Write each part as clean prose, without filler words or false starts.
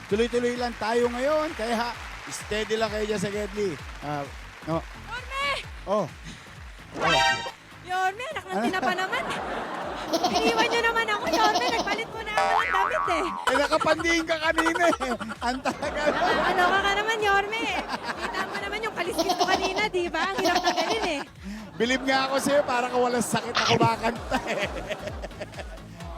Tuloy-tuloy lang tayo ngayon. Kaya steady lang kayo dyan sa Gedli. No. Yorme! Oh. Yorme, anak ng tinapa naman. Iniwan niyo naman ako, Yorme. Nagpalit ko na ako ng damit eh. Nakapanding ka kanina eh. Ang tagal. Ano ka naman, Yorme? Kita mo naman yung kaliskis ko kanina, di ba? Ang hirap tanggalin eh. Bilib nga ako sa'yo para ka walang sakit na kumakanta eh.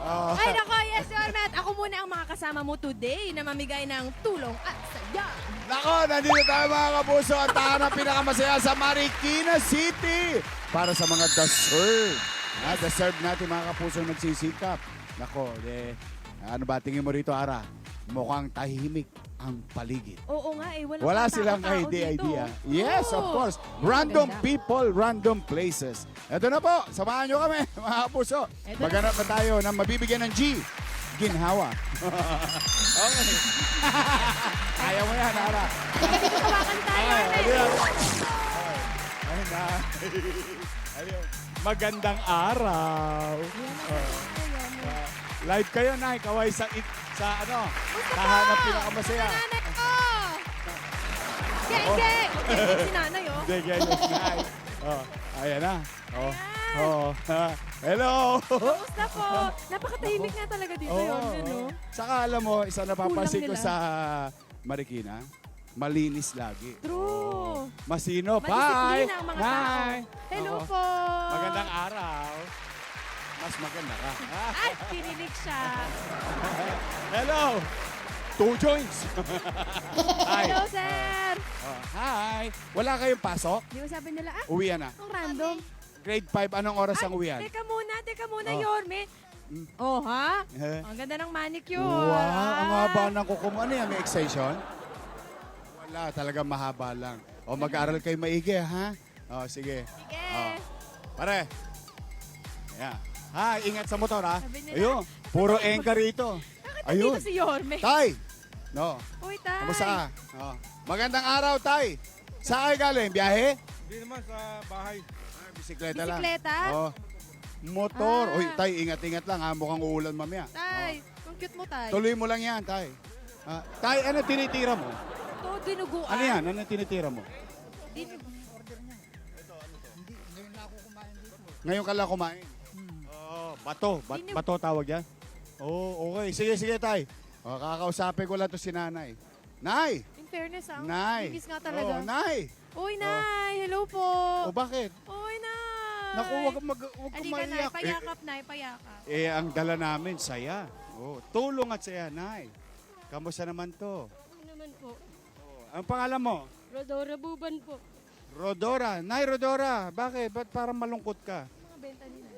Oh. Ay, nako, yes, Yorme. At ako muna ang makakasama mo today na mamigay ng tulong at saya. Nako, nandito tayo mga kapuso. Ang tahanan pinakamasaya sa Marikina City. Para sa mga deserve. Deserve natin mga kapuso nagsisikap. Nako, ano ba tingin mo rito, Ara? Mukhang tahimik ang paligid. Oo nga eh, Wala silang tao-tao idea. dito. Yes, of Oo. course. Random Maganda. people, random places. Ito na po, samahan nyo kami, mga kapuso. Ito na. Maghanap na tayo ng mabibigyan ng G. Ginhawa. Okay. Kaya mo yan, Ara. Dito kawakan tayo, Yorme. Ay, ayun. Magandang araw. Live kayo, Nay. Kaway sa tahanan pinakamasaya. Nanay ko! Geng! Si nanay, oh. Hindi, ganyan, Nay. Ayan na. Ayan. Hello. Kamusta po? Napakatahimik nga talaga dito, Yorme, no? Saka alam mo, isa napapansin ko Kulang nila. sa Marikina, malinis lagi. True. Masino. Bye. Madisiplina ang mga tao. Nay. Hello Oo. po. Magandang araw. Mas maganda ka. Ay, pinilig siya. Hello. 2 joints. Hi. Hello, sir. Hi. Wala kayong pasok? Di ba sabi nila, Uwian na. ang random. Grade 5, anong oras ang uwian? Teka muna, Oh. Yorme. Oh, ha? Eh. Ang ganda ng manicure. Wow, ang haba ng kukum. Ano yan, may extension? Wala, talagang mahaba lang. O, mag-aaral kayo maigi, ha? O, sige. Sige. Pare. Ayan. Ha, ingat sa motor, ha? Sabi nila, Ayun, puro engka rito. Nakita Ayun. dito si Yorme. Tay! No, Uy, tay. kamusta ka? Magandang araw, Tay. Saan kayo galing? Biyahe? Hindi naman sa bahay. Bisikleta lang. Bisikleta? Oh. Motor. Ah. Uy, Tay, ingat-ingat lang, ha? Mukhang uulan mamaya. Tay, ang cute mo, tay. Tuloy mo lang yan, Tay. Tay, ano tinitira mo? Ito, dinuguan. Ano yan? Ano tinitira mo? Ngayon ka lang kumain. Oh, bato. Bato tawag yan? Oh, okay. Sige, sige, Tay. Kakausapin ko lang to si Nanay. Nay! In fairness, Nay! Bigis nga talaga. Oh, Nay! Uy, Nay. Hello po. O bakit? Uy, Nay. Naku, wag kang Halika, Nay. maiyak. Payakap, Nay. Payakap. Ang dala namin, saya. Oh, tulong at saya, Nay. Kamusta naman to? Ano naman po? Ang pangalan mo? Rodora Buban po. Rodora. Nay, Rodora. Bakit? Ba't parang malungkot ka?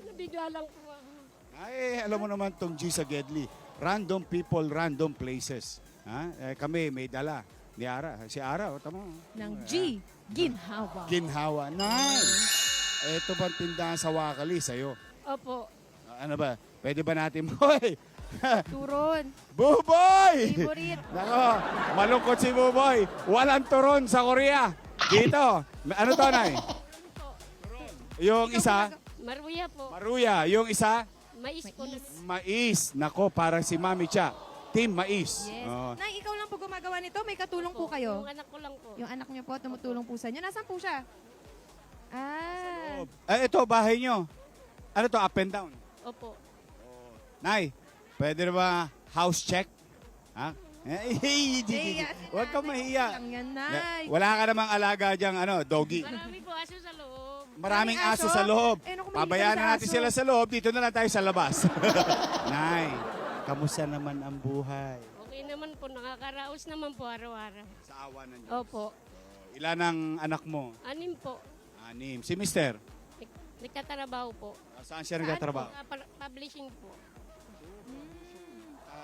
Nabigla lang po ako. Ay, alam mo naman tong G sa Gedli. Random people, random places. Kami may dala. Ni Ara. Si Ara, tama. Ng G. Ginhawa. Ginhawa. Nay! Ito bang tindahan sa Wakali sa'yo? Opo. Ano ba? Pwede ba natin? Hoy! Turon. Buboy! Favorite. Nako, malungkot si Buboy. Walang turon sa Korea. Dito. Ano to, Nay? Yung isa, Maruya po. Maruya. Yung isa, Mais po. Mais. Nako, parang si Mami Cha. Team Mais. Yes. Oh. Nay, ikaw lang po gumagawa nito. May katulong po kayo. Yung anak ko lang po. Yung anak niyo po, tumutulong po sa inyo. Nasaan po siya? Ito, bahay nyo. Ano to, up and down? Opo. Nay, pwede na ba house check? Ha? Huwag kang mahiya. Lang yan, Nay. Wala ka namang alaga dyang doggy. Marami po aso sa loob. Maraming Maraming aso aso? sa loob. Eh, naku, mahilig Pabayaan kami na sa natin aso. sila sa loob. Dito na lang tayo sa labas. Nay, kamusta naman ang buhay? Okay naman po. Nakakaraos naman po araw-araw. Sa awa ng Diyos. Opo. Ilan ang anak mo? 6 po. 6. Si Mister? Nagtatrabaho po. Saan siya nagtatrabaho? Publishing po.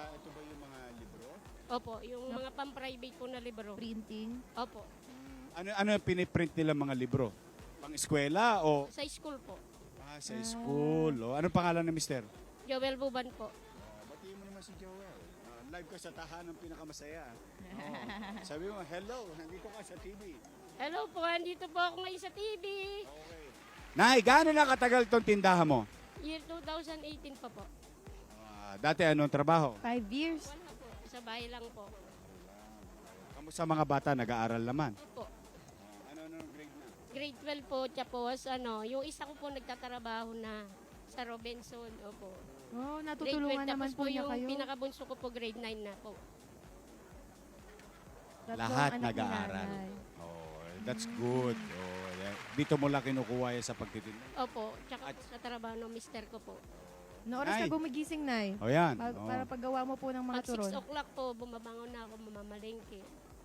Ito ba yung mga libro? Opo. Yung mga pang-private po na libro. Printing. Opo. Ano yung piniprint nila mga libro? Pang-eskwela o Sa school po. sa school? O, anong pangalan ng Mister? Joel Buban po. Batiin mo naman si Joel. Live ka sa tahanan pinakamasaya. Sabi mo, hello, nandito ka sa TV. Hello po. Andito po ako ngayon sa TV. Nay, gaano na katagal tong tindahan mo? Year 2018 pa po. Dati anong trabaho? 5 years. Wala po. Sa bahay lang po. Kamusta mga bata? Nag-aaral naman. Opo. Ano grade na? Grade 12 po, tapos yung isa ko po nagtatrabaho na sa Robinson. Opo. Oh, Grade 12, natutulungan naman tapos po niya yung kayo. pinakabunso ko po grade 9 na po. Tatlong Lahat anak ni nag-aaral. nanay. Oh, that's good. Dito mo lang kinukuha yan sa pagtitinda. Opo, tsaka po sa trabaho ng mister ko po. No oras Nay. ka gumigising, Nay? O yan. Para paggawa mo po ng mga Pag turon. 6 o'clock po, bumabangon na ako, mamamalengke.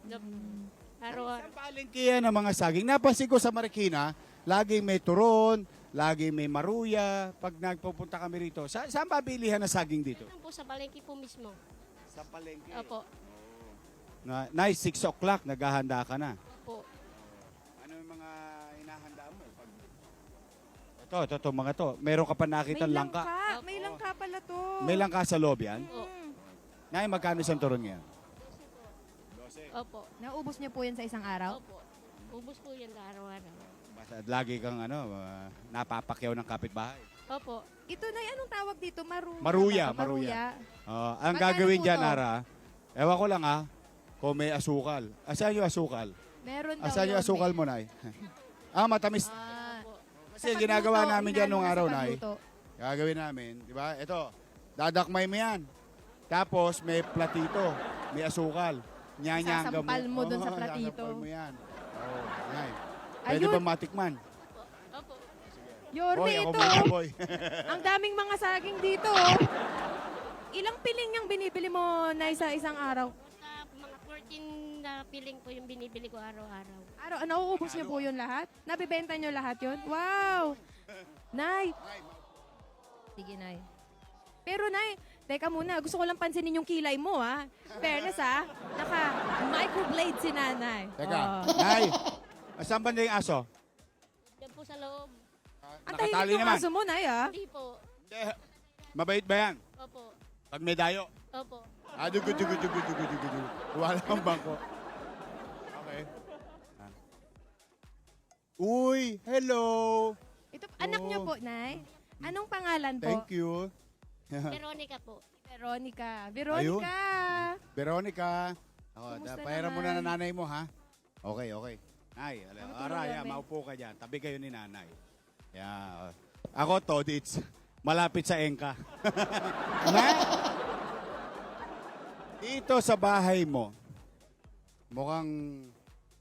Mm. Araw-araw. Sa palengke ng mga saging. Napansin ko sa Marikina, laging may turon, laging may maruya. Pag nagpupunta kami rito, saan ba bilihan ng saging dito? Yan po sa palengke po mismo. Sa palengke. Opo. Nice, 6 o'clock, naghahanda ka na. Opo. Ano yung mga hinahanda mo? Ito, mga to. Meron ka pa nakita May langka. May langka pala to. May langka sa loob yan? Oo. Nay, magkano isang turon ngayon? Opo. Naubos niyo po yan sa isang araw? Opo. Ubus po yan araw-araw. Basta lagi kang napapakyaw ng kapitbahay. Opo. Ito, Nay, anong tawag dito? Maruya, ba? maruya. Ang Magkano gagawin po dyan, to? Nara, ewan ko lang kung may asukal. Asan yung asukal? Meron daw Asan yung yun, asukal mo, Nay? Matamis. Opo. Kasi sa ginagawa pagluto, namin dyan nung hinalo araw, sa Nay. pagluto. Gagawin namin, di ba? Ito, dadakmay mo yan. Tapos may platito, may asukal. Nyanyangga mo. Sasampal mo dun sa Oo, platito. sasampal mo yan. Oh, Nay. Pwede Ayun. ba matikman? Opo. Yorme, Boy, ako ito. muna, boy. Ang daming mga saging dito. Oh. Ilang piling yung binibili mo, Nay, sa isang araw? Sa mga 14 na piling po yung binibili ko araw-araw. Nauubos niyo po yun lahat? Nabibenta niyo lahat yun? Wow! Nay! Sige, Nay. Pero, Nay, teka muna. Gusto ko lang pansinin yung kilay mo, ha? Fairness, ha? Naka-microblade si Nanay. Teka, Oh. Nay, saan ba na yung aso? Diyan po sa loob. Ang Nakatali tahimik yung naman. aso mo, Nay, ha? Hindi po. Hindi. Mabait ba yan? Opo. Pag may dayo. Opo. Dugu. Wala kang bangko. Okay. Uy, hello. Ito, anak niyo po, Nay. Anong pangalan po? Thank you. Veronica po. Veronica. Veronica! Veronica. Kumusta Pahiram mo naman? na nanay mo, ha? Okay. Nay, Ano Araya, tulungan, maupo ka dyan. Tabi kayo ni nanay. Yeah. Ako, Todits. Malapit sa Engka. Nay, dito sa bahay mo, mukhang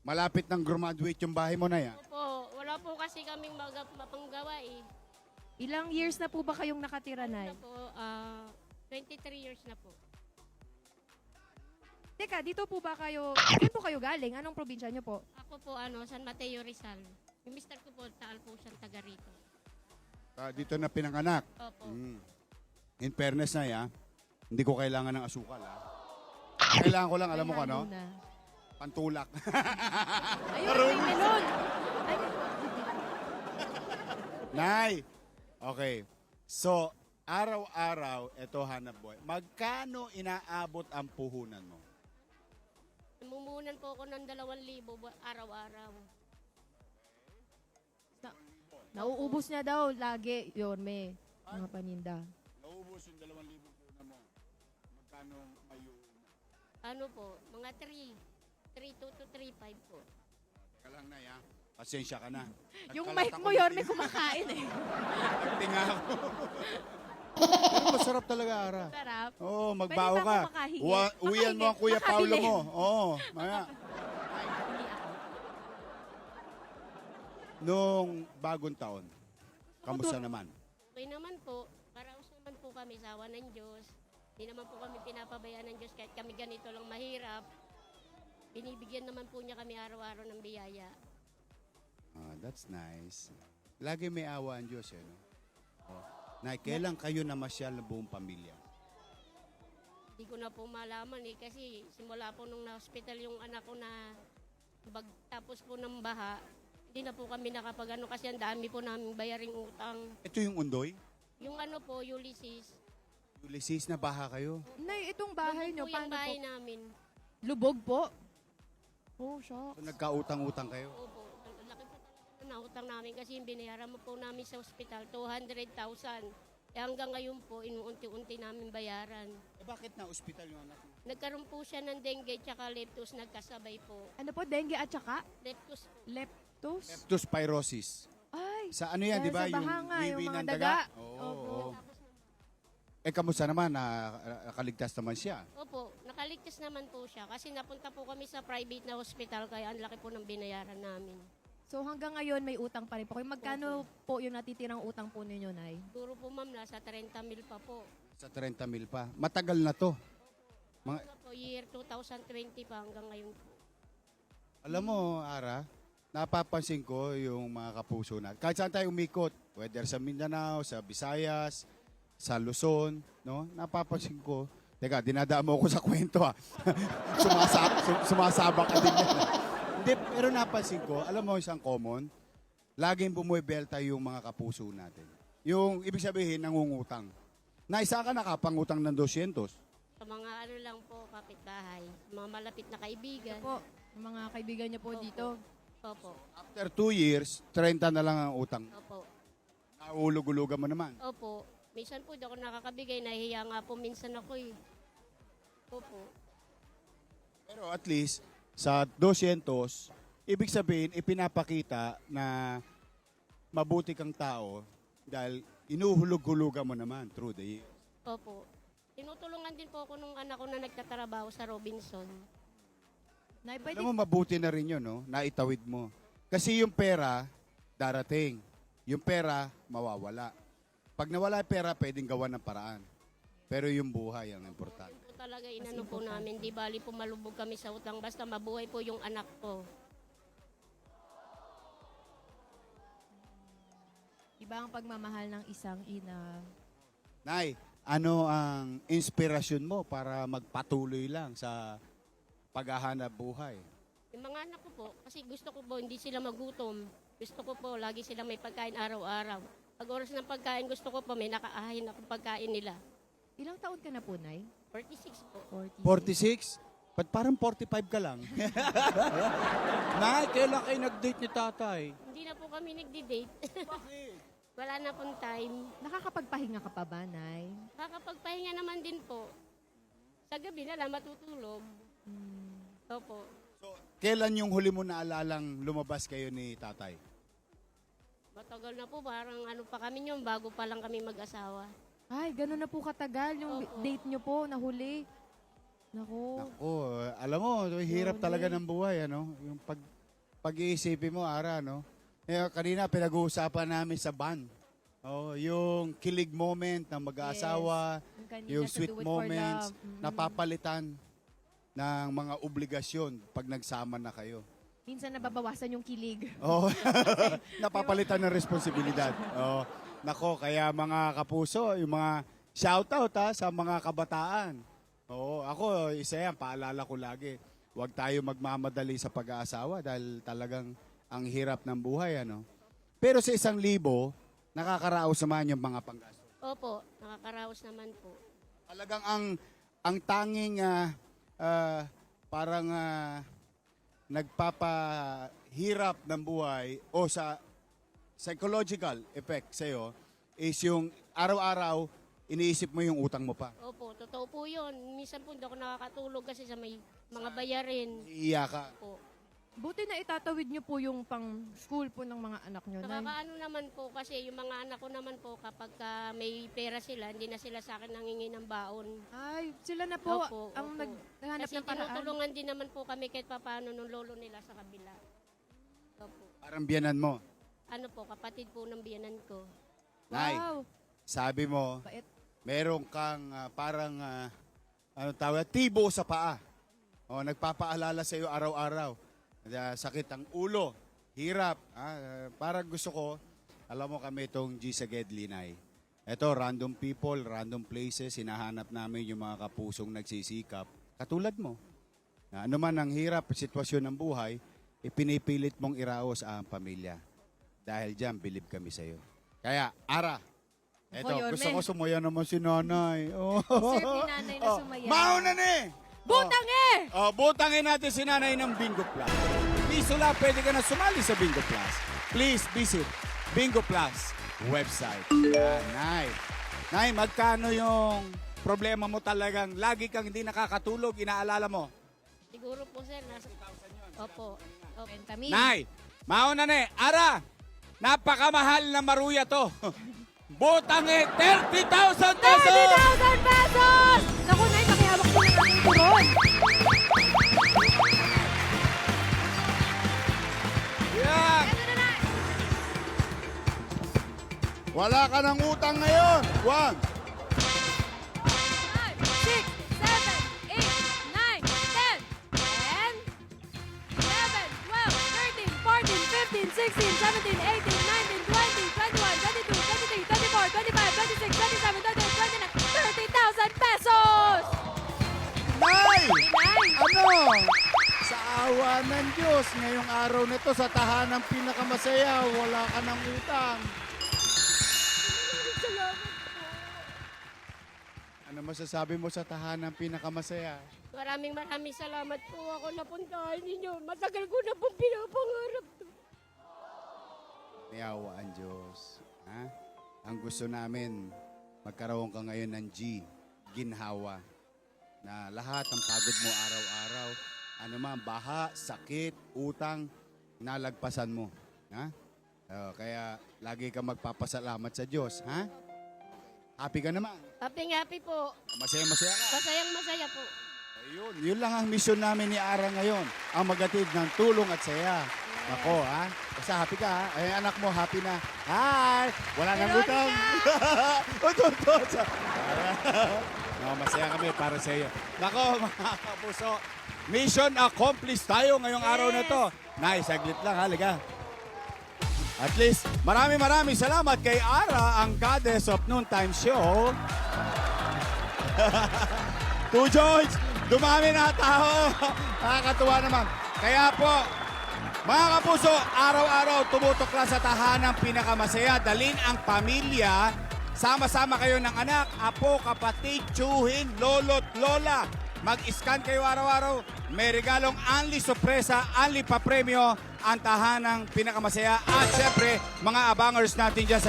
malapit ng graduate yung bahay mo na yan. Opo. Wala po kasi kaming mapanggawa eh. Ilang years na po ba kayong nakatira, Nay? Ano po, 23 years na po. Teka, dito po ba kayo, saan po kayo galing? Anong probinsya niyo po? Ako po, San Mateo Rizal. Yung mister ko po, taal po siyang taga rito. Dito na pinanganak. Opo. In fairness na, hindi ko kailangan ng asukal, ha? Kailangan ko lang, alam mo Kaya ano? muna. Pantulak. Ayun, may melon! Ay, Nay! Okay. So, araw-araw, eto hanap boy. Magkano inaabot ang puhunan mo? Namumunan po ako ng 2,000 araw-araw. nauubos niya daw lagi, Yorme. Mga paninda. Naubos yung 2,000 puhunan mo. Magkano mayo? Ano po, mga 3.2 to 3.5 po. Teka lang na, pasensya ka na. Yung Nagkalat mic ako mo, ng Yorme, kumakain eh. Tinga ako. Pero masarap talaga, Ara. Sarap. Oo, Pwede magbaho ba ka. ako makahingi? Uwian mo ang Kuya Makabili. Paulo mo. Oo, maya. Hindi ako. Nung bagong taon, kamusta naman? Okay naman po, paraos naman po kami sa awa ng Diyos. Hindi naman po kami pinapabayaan ng Diyos kahit kami ganito lang mahirap. Binibigyan naman po niya kami araw-araw ng biyaya. That's nice. Lagi may awa ang Diyos, no? Nay, kailan kayo namasyal ng buong pamilya? Hindi ko na po malaman kasi simula po nung na-hospital yung anak ko na tapos po ng baha, hindi na po kami nakapagano kasi ang dami po namin bayaring utang. Ito yung Undoy? Yung ano po, Ulysses. Ulysses na baha kayo? Nay, itong bahay niyo, Yung paano bahay po? namin. Lubog po? Oh, shucks. So, nagkautang-utang kayo? Opo, ang laki po talaga na utang namin kasi yung binayaran mo po namin sa ospital, 200,000. Hanggang ngayon po, inuunti-unti namin bayaran. Bakit na ospital yung anak mo? Nagkaroon po siya ng dengue tsaka leptos, nagkasabay po. Ano po, dengue at saka Leptos po. leptos? Leptospirosis. Ay, Sa ano yan, dahil di ba? sa bahanga, yung wiwi mga ng daga. Oo. Opo. oo. Kamusta naman? Nakaligtas naman siya. Opo, nakaligtas naman po siya kasi napunta po kami sa private na hospital kaya ang laki po ng binayaran namin. So hanggang ngayon may utang pa rin po kayo. Magkano po yung natitirang utang po ninyo, Nay? Siguro po ma'am, nasa 30 mil pa po. Sa 30 mil pa. Matagal na to. Mga, Ano po, year 2020 pa hanggang ngayon po. alam mo, Ara, napapansin ko yung mga kapuso na. Kahit saan tayo umikot, whether sa Mindanao, sa Visayas, sa Luzon, no? Napapansin ko. Teka, dinadaan mo ako sa kwento ha. Sumasabak ka din yan. Hindi, pero napansin ko, alam mo isang common, laging bumuibelta yung mga kapuso natin. Yung ibig sabihin, nangungutang. Naisa ka nakapangutang ng 200. Sa mga ano lang po, kapitbahay, mga malapit na kaibigan. Po, yung mga kaibigan niyo po Opo. dito. Opo, After 2 years, 30 na lang ang utang. opo, Naulog-ulugan mo naman. opo. Minsan po, di ako nakakabigay, nahihiya nga po minsan ako eh. Opo. Pero at least, sa 200, ibig sabihin, ipinapakita na mabuti kang tao dahil inuhulog-hulugan mo naman through the years. Opo. Tinutulungan din po ako nung anak ko na nagtatrabaho sa Robinson. Nay, pwede, Alam mo, mabuti na rin yun, no? Naitawid mo. Kasi yung pera, darating. Yung pera, mawawala. Pag nawala yung pera, pwedeng gawa ng paraan. Pero yung buhay ang importante. Yun po talaga inano po namin. Di bali po malubog kami sa utang. Basta mabuhay po yung anak ko. iba ang pagmamahal ng isang ina. Nay, ano ang inspirasyon mo para magpatuloy lang sa paghahanap buhay? Yung mga anak ko po, kasi gusto ko po hindi sila magutom. Gusto ko po lagi sila may pagkain araw-araw. Pag oras ng pagkain, gusto ko po may nakaahin akong pagkain nila. Ilang taon ka na po, Nay? 46 po. 46. 46? Ba't parang 45 ka lang? Nay, kailan kayo nag-date ni tatay? Hindi na po kami nagdi-date. Bakit? Wala na pong time. Nakakapagpahinga ka pa ba, Nay? Kakapagpahinga naman din po. Sa gabi na lang matutulog. Opo. So, kailan yung huli mo naalalang lumabas kayo ni tatay? Matagal na po, parang ano pa kami yun, bago pa lang kami mag-asawa. Ay, gano'n na po katagal yung Opo. date nyo po, nahuli. Naku. Ako, alam mo, hirap Yun, talaga eh. ng buhay, ano? Yung pag-iisipin mo, Ara, no? Kanina, pinag-uusapan namin sa van. Oh, yung kilig moment ng mag-aasawa, Yung kanina yung sa sweet Do It For moments, Love. Mm-mm. napapalitan ng mga obligasyon pag nagsama na kayo. Minsan nababawasan yung kilig. Oh, napapalitan ng responsibilidad. Oh, nako, kaya mga kapuso, yung mga shoutout sa mga kabataan. Oo, ako, isa yan, paalala ko lagi. Huwag tayo magmamadali sa pag-aasawa dahil talagang ang hirap ng buhay, ano. Pero sa 1,000, nakakaraos naman yung mga panggastos. Opo, nakakaraos naman po. Talagang ang tanging parang nagpapahirap ng buhay o sa psychological effect sa'yo is yung araw-araw iniisip mo yung utang mo pa. Opo, totoo po yun. Minsan po hindi ako nakakatulog kasi sa may mga bayarin. Iiyak ka. Po. Buti na itatawid nyo po yung pang school po ng mga anak nyo, Nay. Nakakaano naman po kasi yung mga anak ko naman po kapag may pera sila, hindi na sila sa akin nangingi ng baon. Ay, sila na po Opo, ang opo. naghanap Kasi ng paraan. tinutulungan din naman po kami kahit papaano nung lolo nila sa kabila. Opo. Parang biyanan mo. Ano po, kapatid po ng biyanan ko. Nay, Wow, sabi mo, bait. meron kang parang ano tawag, tibo sa paa. O, nagpapaalala sa iyo araw-araw. Sakit ang ulo, hirap. Parang gusto ko, alam mo kami itong G sa Gedlinay. Ito, random people, random places, hinahanap namin yung mga kapusong nagsisikap. Katulad mo. Ano man ang hirap, sitwasyon ng buhay, ipinipilit mong iraos ang pamilya. Dahil dyan, believe kami sa iyo. Kaya, Ara, eto, Yorme. gusto ko sumaya naman si nanay. Oh. Sir, ni nanay na sumaya. Mauna na eh! Butang eh! Butangin natin si nanay ng Bingo Plus. Bisula, pwede ka na sumali sa Bingo Plus. Please visit Bingo Plus website. Yan, Nay. Nay, magkano yung problema mo talagang lagi kang hindi nakakatulog, inaalala mo? Siguro po sir, nasa... Opo. Opo. Benta mi. Nay, mauna na Ara, napakamahal na maruya to. Butang 30,000 pesos! 30,000 pesos! Naku, Nay, pakihawak mo ng aking turon. Yan! Ito na, Nay. Wala ka ng utang ngayon. 1, 5, 6, 7, 8, 9, 10, 11, 12, 13, 14, 15, 16, 17, 18, 19, 20, 21, 22, 23, 24, 25, 26, 27, 28, 29, 30,000 pesos! Nay! Nay! Ano? Sa awa ng Diyos, ngayong araw nito sa tahanang pinakamasaya, wala ka ng utang. Salamat po. Ano masasabi mo sa tahanang pinakamasaya? Maraming salamat po ako napuntahan ninyo. Matagal ko na pong pinapangarap to. Niyawa ang Diyos. Ha? Ang gusto namin, magkaroon ka ngayon ng ginhawa. Na lahat ng pagod mo araw-araw, ano man, baha, sakit, utang, nalagpasan mo. Ha? Kaya lagi ka magpapasalamat sa Diyos. Ha? Happy ka naman. Happy po. Masaya-masaya ka. Masayang masaya po. Ayun, yun lang ang mission namin ni Ara ngayon. Ang magatid ng tulong at saya. Ako, ha? Basta happy ka, ha? Ay, anak mo, happy na. Hi! Wala nang utang. No, masaya kami para sa iyo. Nako, mga kapuso. Mission accomplished tayo ngayong araw na to. Nice, saglit lang, haliga. At least, maraming salamat kay Ara, ang goddess of noontime show. Two joints, dumami na tao. Nakakatuwa naman. Kaya po, mga kapuso, araw-araw tumutok lang sa tahanang pinakamasaya. Dalin ang pamilya. Sama-sama kayo ng anak, apo, kapatid, tiyuhin, lolo't lola. Mag-scan kayo araw-araw. May regalong only sorpresa, only pa-premyo ang tahanang pinakamasaya. At syempre, mga abangers natin dyan sa